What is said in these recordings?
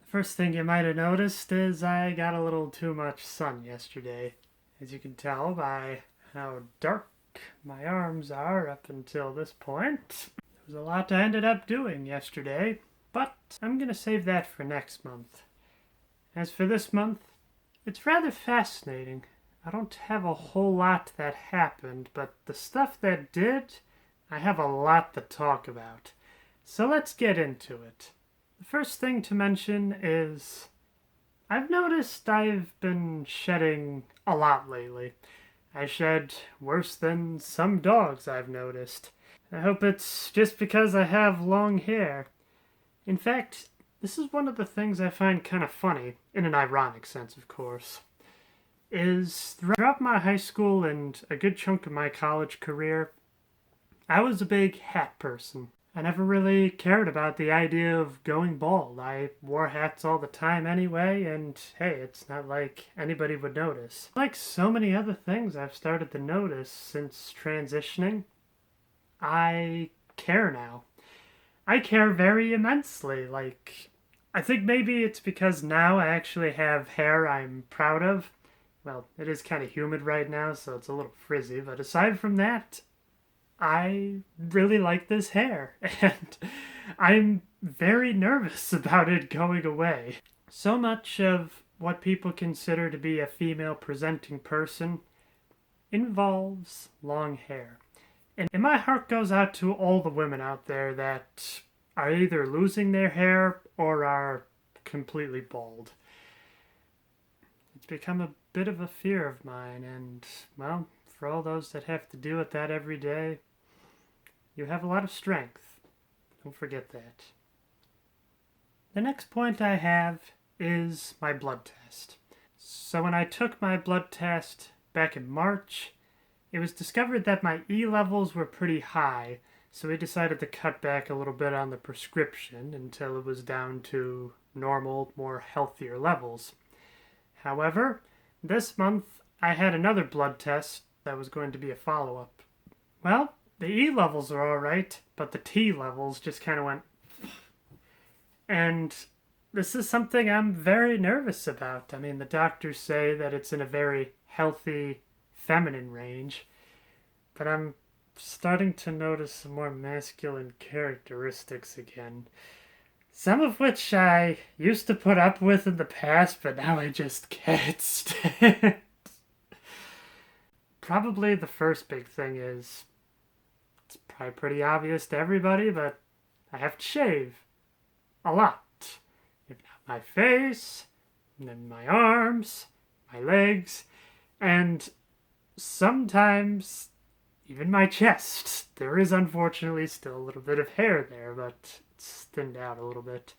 First thing you might have noticed is I got a little too much sun yesterday. As you can tell by how dark my arms are up until this point. There was a lot I ended up doing yesterday, but I'm gonna save that for next month. As for this month, it's rather fascinating. I don't have a whole lot that happened, but the stuff that did, I have a lot to talk about. So let's get into it. The first thing to mention is I've noticed I've been shedding a lot lately. I shed worse than some dogs I've noticed. I hope it's just because I have long hair. In fact, this is one of the things I find kind of funny, in an ironic sense, of course, is throughout my high school and a good chunk of my college career, I was a big hat person. I never really cared about the idea of going bald. I wore hats all the time anyway, and hey, it's not like anybody would notice. Like so many other things I've started to notice since transitioning, I care now. I care very immensely. I think maybe it's because now I actually have hair I'm proud of. Well, it is kind of humid right now, so it's a little frizzy, but aside from that, I really like this hair, and I'm very nervous about it going away. So much of what people consider to be a female presenting person involves long hair. And my heart goes out to all the women out there that are either losing their hair or are completely bald. It's become a bit of a fear of mine, and, well, for all those that have to deal with that every day, you have a lot of strength. Don't forget that. The next point I have is my blood test. So when I took my blood test back in March, it was discovered that my E levels were pretty high, so we decided to cut back a little bit on the prescription until it was down to normal, more healthier levels. However, this month I had another blood test that was going to be a follow-up. Well, the E levels are alright, but the T levels just kind of went. And this is something I'm very nervous about. I mean, the doctors say that it's in a very healthy, feminine range, but I'm starting to notice some more masculine characteristics again. Some of which I used to put up with in the past, but now I just can't stand. Probably the first big thing is, it's probably pretty obvious to everybody, but I have to shave. A lot. If not my face, and then my arms, my legs, and sometimes even my chest. There is unfortunately still a little bit of hair there, but it's thinned out a little bit.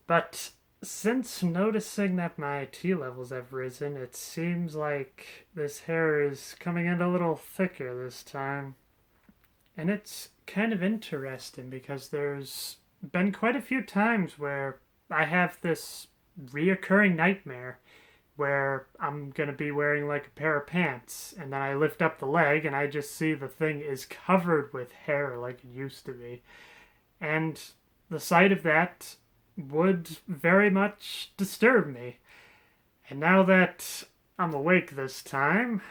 But since noticing that my T levels have risen, it seems like this hair is coming in a little thicker this time. And it's kind of interesting because there's been quite a few times where I have this reoccurring nightmare where I'm going to be wearing like a pair of pants and then I lift up the leg and I just see the thing is covered with hair like it used to be. And the sight of that would very much disturb me. And now that I'm awake this time,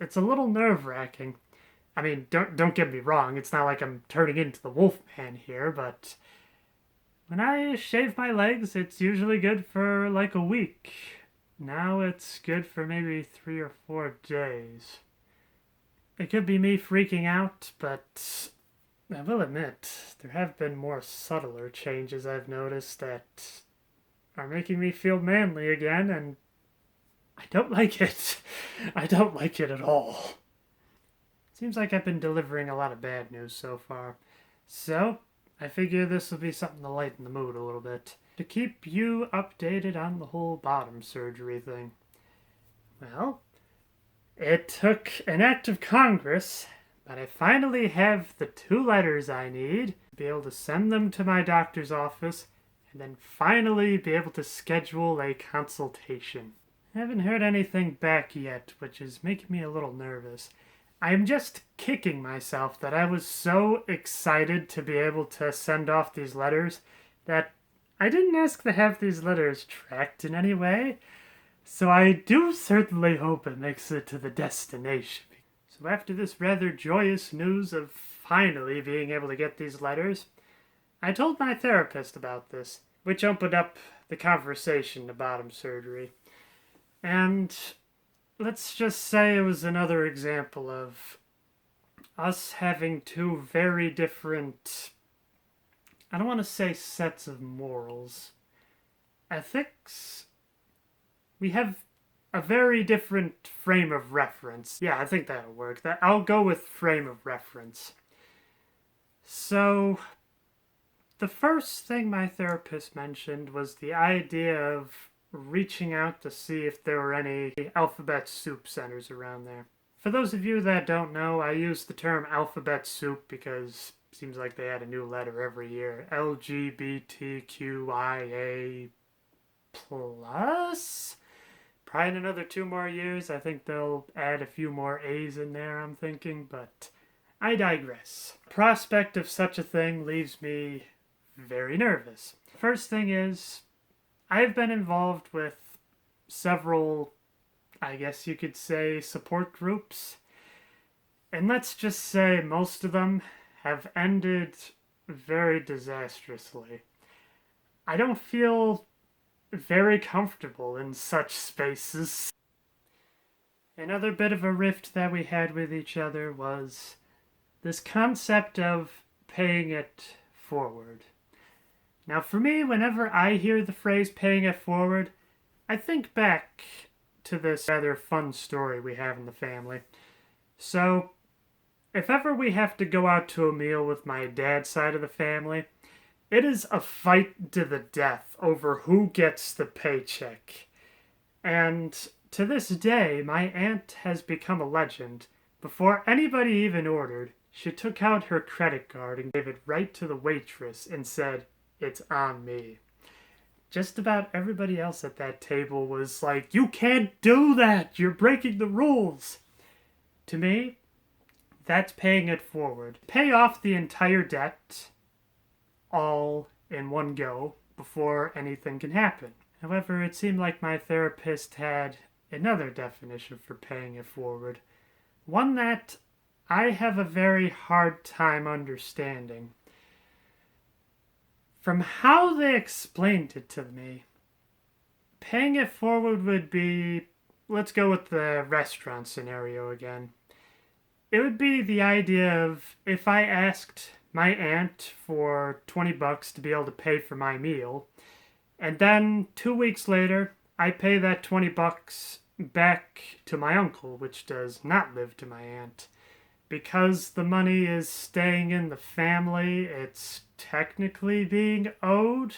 it's a little nerve-wracking. I mean, don't get me wrong, it's not like I'm turning into the Wolfman here, but when I shave my legs, it's usually good for like a week. Now it's good for maybe 3 or 4 days. It could be me freaking out, but I will admit, there have been more subtler changes I've noticed that are making me feel manly again, and I don't like it. I don't like it at all. Seems like I've been delivering a lot of bad news so far. So, I figure this will be something to lighten the mood a little bit. To keep you updated on the whole bottom surgery thing. Well, it took an act of Congress, but I finally have the 2 letters I need to be able to send them to my doctor's office and then finally be able to schedule a consultation. I haven't heard anything back yet, which is making me a little nervous. I'm just kicking myself that I was so excited to be able to send off these letters that I didn't ask to have these letters tracked in any way, so I do certainly hope it makes it to the destination. So after this rather joyous news of finally being able to get these letters, I told my therapist about this, which opened up the conversation to bottom surgery. And let's just say it was another example of us having two very different, I don't want to say sets of morals, ethics. We have a very different frame of reference. Yeah, I think that'll work. I'll go with frame of reference. So, the first thing my therapist mentioned was the idea of reaching out to see if there were any alphabet soup centers around there. For those of you that don't know, I use the term alphabet soup because it seems like they add a new letter every year. LGBTQIA plus? Probably in another 2 more years, I think they'll add a few more A's in there, I'm thinking, but I digress. Prospect of such a thing leaves me very nervous. First thing is, I've been involved with several, I guess you could say, support groups. And let's just say most of them have ended very disastrously. I don't feel very comfortable in such spaces. Another bit of a rift that we had with each other was this concept of paying it forward. Now, for me, whenever I hear the phrase paying it forward, I think back to this rather fun story we have in the family. So, if ever we have to go out to a meal with my dad's side of the family, it is a fight to the death over who gets the paycheck. And to this day, my aunt has become a legend. Before anybody even ordered, she took out her credit card and gave it right to the waitress and said, "It's on me." Just about everybody else at that table was like, "You can't do that! You're breaking the rules!" To me, that's paying it forward. Pay off the entire debt all in one go before anything can happen. However, it seemed like my therapist had another definition for paying it forward. One that I have a very hard time understanding. From how they explained it to me, paying it forward would be, let's go with the restaurant scenario again. It would be the idea of if I asked my aunt for $20 to be able to pay for my meal, and then 2 weeks later, I pay that $20 back to my uncle, which does not live to my aunt. Because the money is staying in the family, it's technically being owed.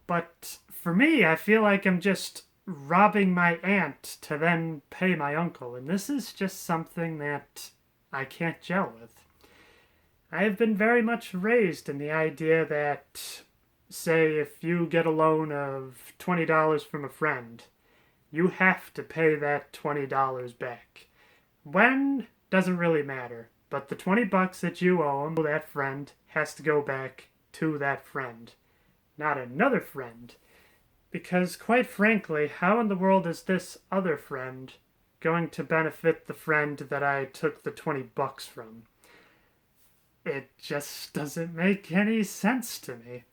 But for me, I feel like I'm just robbing my aunt to then pay my uncle. And this is just something that I can't gel with. I have been very much raised in the idea that, say, if you get a loan of $20 from a friend, you have to pay that $20 back. When? Doesn't really matter. But the $20 that you owe him, that friend, has to go back to that friend, not another friend. Because quite frankly, how in the world is this other friend going to benefit the friend that I took the $20 from? It just doesn't make any sense to me.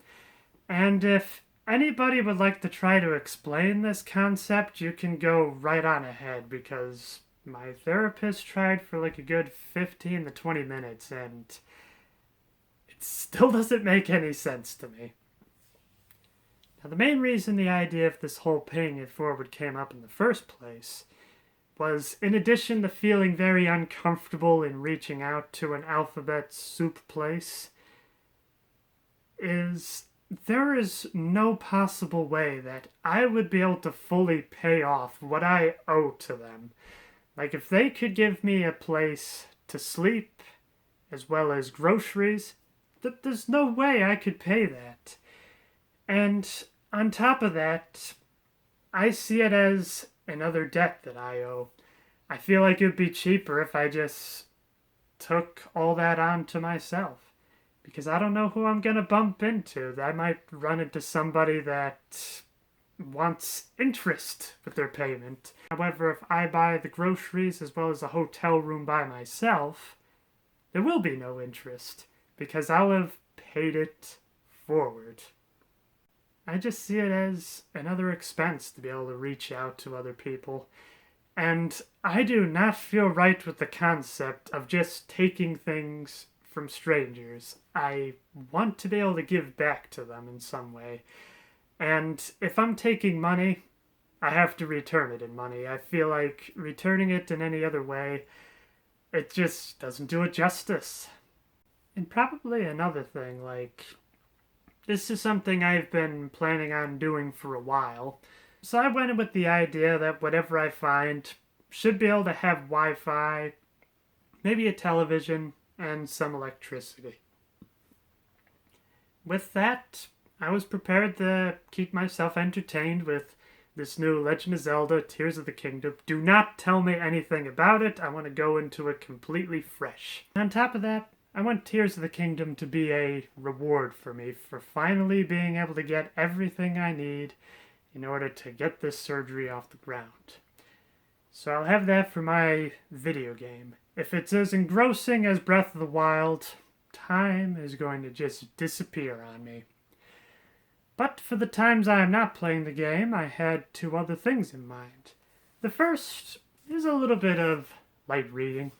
And if anybody would like to try to explain this concept, you can go right on ahead, because my therapist tried for like a good 15 to 20 minutes and it still doesn't make any sense to me. Now, the main reason the idea of this whole paying it forward came up in the first place was, in addition to feeling very uncomfortable in reaching out to an alphabet soup place, is there is no possible way that I would be able to fully pay off what I owe to them. Like, if they could give me a place to sleep, as well as groceries, there's no way I could pay that. And on top of that, I see it as another debt that I owe. I feel like it would be cheaper if I just took all that on to myself. because I don't know who I'm gonna bump into. I might run into somebody that wants interest with their payment. However, if I buy the groceries as well as a hotel room by myself, there will be no interest because I'll have paid it forward. I just see it as another expense to be able to reach out to other people. And I do not feel right with the concept of just taking things from strangers. I want to be able to give back to them in some way. And if I'm taking money, I have to return it in money. I feel like returning it in any other way, it just doesn't do it justice. And probably another thing, like, this is something I've been planning on doing for a while. So I went in with the idea that whatever I find should be able to have Wi-Fi, maybe a television, and some electricity. With that, I was prepared to keep myself entertained with this new Legend of Zelda Tears of the Kingdom. Do not tell me anything about it. I want to go into it completely fresh. On top of that, I want Tears of the Kingdom to be a reward for me for finally being able to get everything I need in order to get this surgery off the ground. So I'll have that for my video game. If it's as engrossing as Breath of the Wild, time is going to just disappear on me. But for the times I am not playing the game, I had two other things in mind. The first is a little bit of light reading.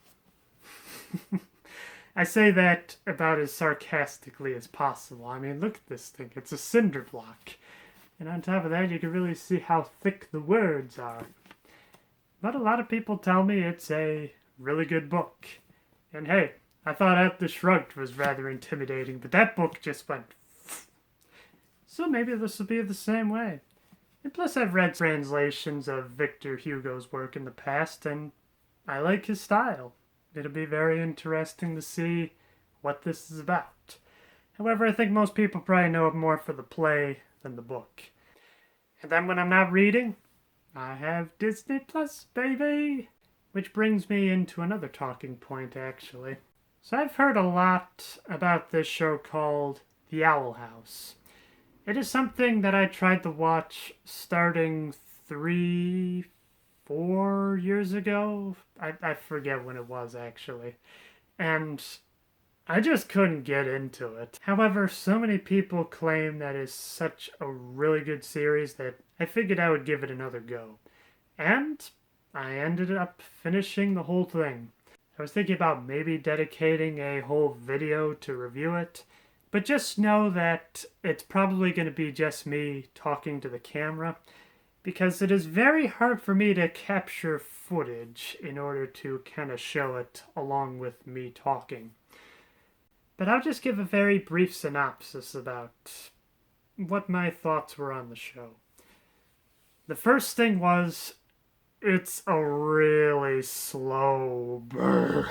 I say that about as sarcastically as possible. I mean, look at this thing. It's a cinder block. And on top of that, you can really see how thick the words are. But a lot of people tell me it's a really good book. And hey, I thought Atlas Shrugged was rather intimidating, but that book just went... So maybe this will be the same way. And plus I've read translations of Victor Hugo's work in the past, and I like his style. It'll be very interesting to see what this is about. However, I think most people probably know it more for the play than the book. And then when I'm not reading, I have Disney Plus, baby! Which brings me into another talking point, actually. So I've heard a lot about this show called The Owl House. It is something that I tried to watch starting 3-4 years ago. I forget when it was, actually. And I just couldn't get into it. However, so many people claim that it's such a really good series that I figured I would give it another go. And I ended up finishing the whole thing. I was thinking about maybe dedicating a whole video to review it, but just know that it's probably going to be just me talking to the camera, because it is very hard for me to capture footage in order to kind of show it along with me talking. But I'll just give a very brief synopsis about what my thoughts were on the show. The first thing was, it's a really slow burn.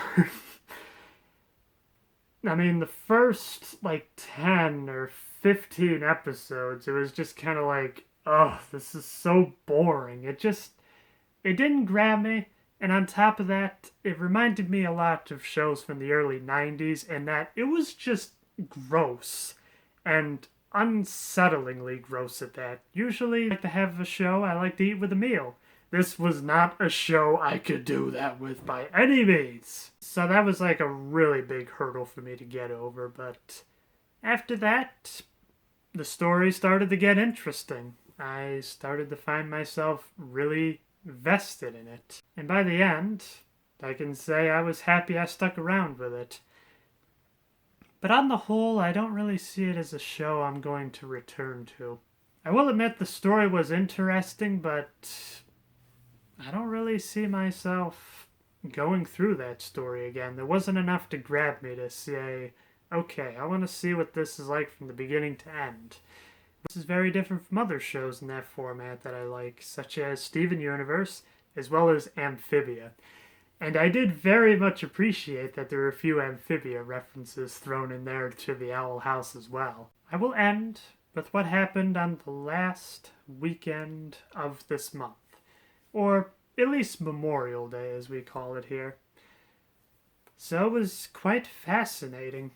I mean, the first, 10 or 15 episodes, it was just kind of like, oh, this is so boring. It didn't grab me. And on top of that, it reminded me a lot of shows from the early 90s in that it was just gross. And unsettlingly gross at that. Usually, I like to have a show I like to eat with a meal. This was not a show I could do that with by any means. So that was a really big hurdle for me to get over, but after that, the story started to get interesting. I started to find myself really vested in it. And by the end, I can say I was happy I stuck around with it. But on the whole, I don't really see it as a show I'm going to return to. I will admit the story was interesting, but I don't really see myself going through that story again. There wasn't enough to grab me to say, okay, I want to see what this is like from the beginning to end. This is very different from other shows in that format that I like, such as Steven Universe, as well as Amphibia. And I did very much appreciate that there were a few Amphibia references thrown in there to the Owl House as well. I will end with what happened on the last weekend of this month. Or at least Memorial Day, as we call it here. So it was quite fascinating.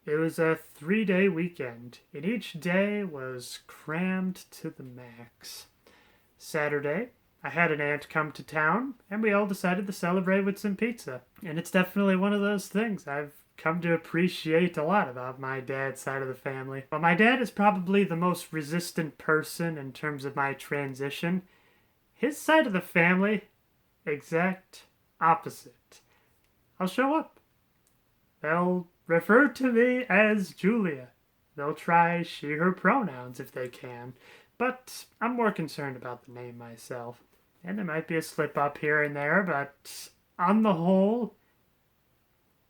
It was a 3-day weekend, and each day was crammed to the max. Saturday, I had an aunt come to town, and we all decided to celebrate with some pizza. And it's definitely one of those things I've come to appreciate a lot about my dad's side of the family. While my dad is probably the most resistant person in terms of my transition, his side of the family, exact opposite. I'll show up. They'll refer to me as Julia. They'll try she, her pronouns if they can. But I'm more concerned about the name myself. And there might be a slip up here and there, but on the whole,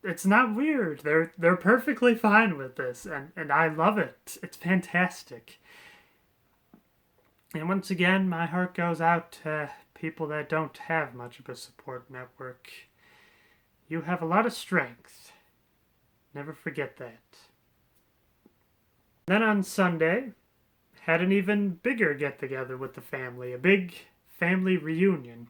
it's not weird. They're perfectly fine with this, and I love it. It's fantastic. And once again, my heart goes out to people that don't have much of a support network. You have a lot of strength. Never forget that. Then on Sunday, had an even bigger get-together with the family, a big family reunion,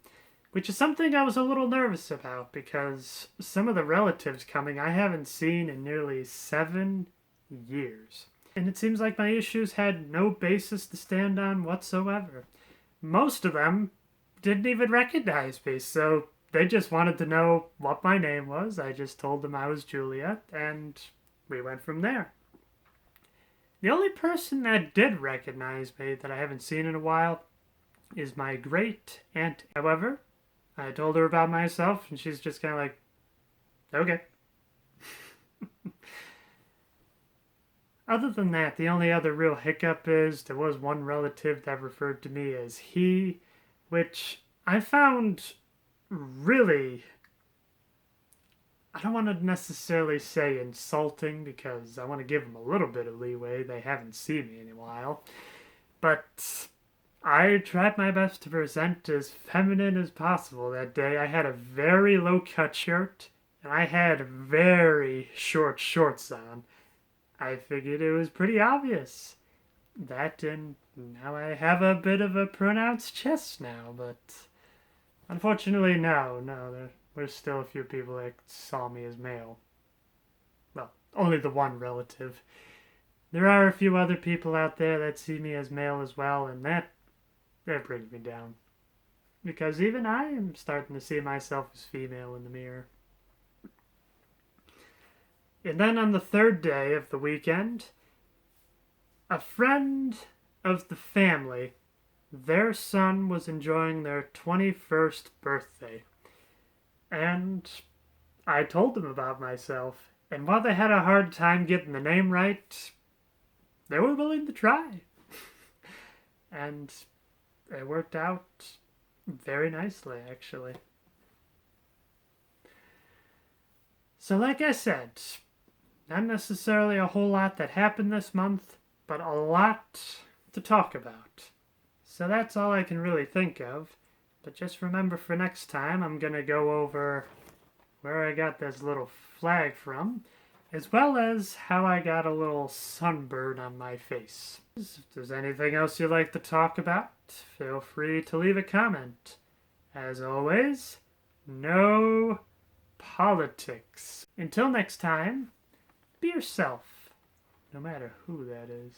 which is something I was a little nervous about because some of the relatives coming I haven't seen in nearly 7 years. And it seems like my issues had no basis to stand on whatsoever. Most of them didn't even recognize me, so they just wanted to know what my name was. I just told them I was Julia, and we went from there. The only person that did recognize me that I haven't seen in a while is my great aunt. However, I told her about myself, and she's just kind of like, okay. Other than that, the only other real hiccup is there was one relative that referred to me as he, which I found really, I don't want to necessarily say insulting because I want to give them a little bit of leeway. They haven't seen me in a while. But I tried my best to present as feminine as possible that day. I had a very low-cut shirt, and I had very short shorts on. I figured it was pretty obvious. That, and now I have a bit of a pronounced chest now, but unfortunately, no, there were still a few people that saw me as male. Well, only the one relative. There are a few other people out there that see me as male as well, and that brings me down. Because even I am starting to see myself as female in the mirror. And then on the third day of the weekend, a friend of the family, their son was enjoying their 21st birthday. And I told them about myself. And while they had a hard time getting the name right, they were willing to try. And it worked out very nicely, actually. So like I said, not necessarily a whole lot that happened this month, but a lot to talk about. So that's all I can really think of. But just remember for next time, I'm going to go over where I got this little flag from, as well as how I got a little sunburn on my face. If there's anything else you'd like to talk about, feel free to leave a comment. As always, no politics. Until next time, be yourself, no matter who that is.